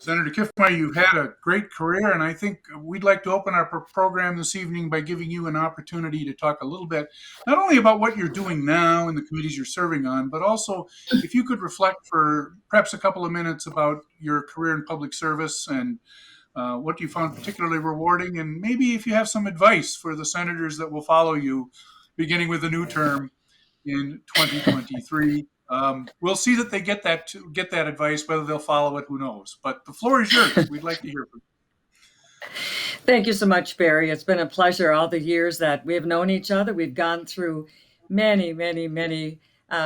Senator Kiffmeyer, you've had a great career, and I think we'd like to open our program this evening by giving you an opportunity to talk a little bit, not only about what you're doing now in the committees you're serving on, but also if you could reflect for perhaps a couple of minutes about your career in public service and what you found particularly rewarding, and maybe if you have some advice for the senators that will follow you beginning with the new term in 2023. We'll see that they get that advice. Whether they'll follow it, who knows? But the floor is yours. We'd like to hear from Thank you so much, Barry. It's been a pleasure all the years that we have known each other. We've gone through many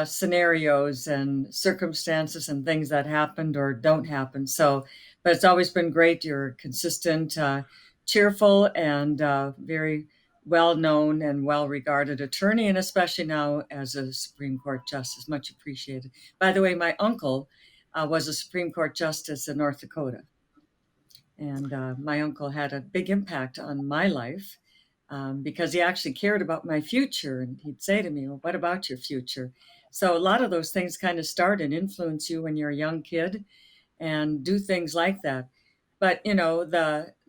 scenarios and circumstances and things that happened or don't happen. But it's always been great. You're consistent, cheerful, and very well known and well regarded attorney, and especially now as a Supreme Court justice. Much appreciated. By the way, my uncle was a Supreme Court justice in North Dakota. And my uncle had a big impact on my life because he actually cared about my future. And he'd say to me, well, what about your future? So a lot of those things kind of start and influence you when you're a young kid and do things like that. But,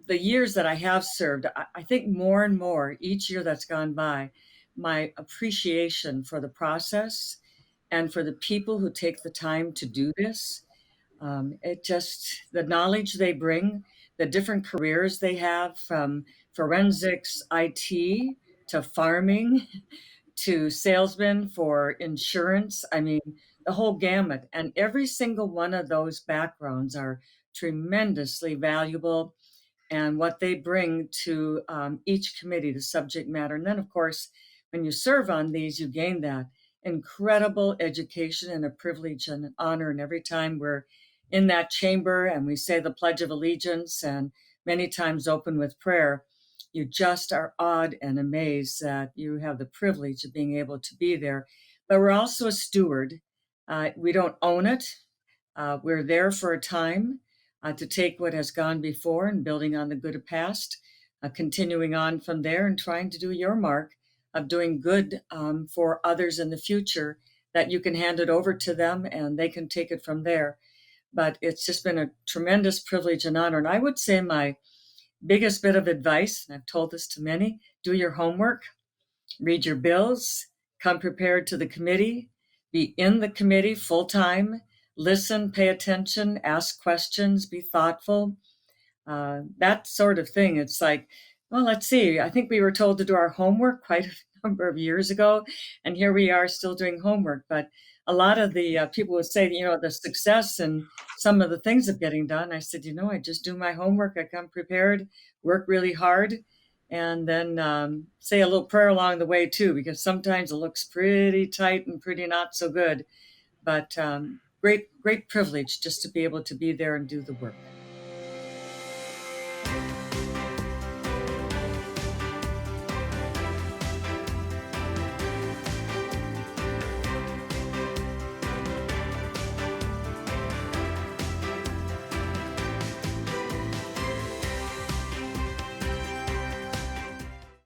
the years that I have served, I think more and more each year that's gone by, my appreciation for the process and for the people who take the time to do this. The knowledge they bring, the different careers they have, from forensics, IT, to farming, to salesmen for insurance. I mean, the whole gamut. And every single one of those backgrounds are tremendously valuable, and what they bring to each committee, the subject matter. And then, of course, when you serve on these, you gain that incredible education and a privilege and an honor. And every time we're in that chamber and we say the Pledge of Allegiance and many times open with prayer, you just are awed and amazed that you have the privilege of being able to be there. But we're also a steward. We don't own it. We're there for a time to take what has gone before and building on the good of past, continuing on from there and trying to do your mark of doing good for others in the future, that you can hand it over to them and they can take it from there. But it's just been a tremendous privilege and honor. And I would say my biggest bit of advice, and I've told this to many, do your homework, read your bills, come prepared to the committee, be in the committee full time, listen, pay attention, ask questions, be thoughtful, that sort of thing. It's like, well, let's see. I think we were told to do our homework quite a number of years ago, and here we are still doing homework. But a lot of the people would say, the success and some of the things of getting done. I said, I just do my homework. I come prepared, work really hard, and then say a little prayer along the way too, because sometimes it looks pretty tight and pretty not so good. But great privilege just to be able to be there and do the work.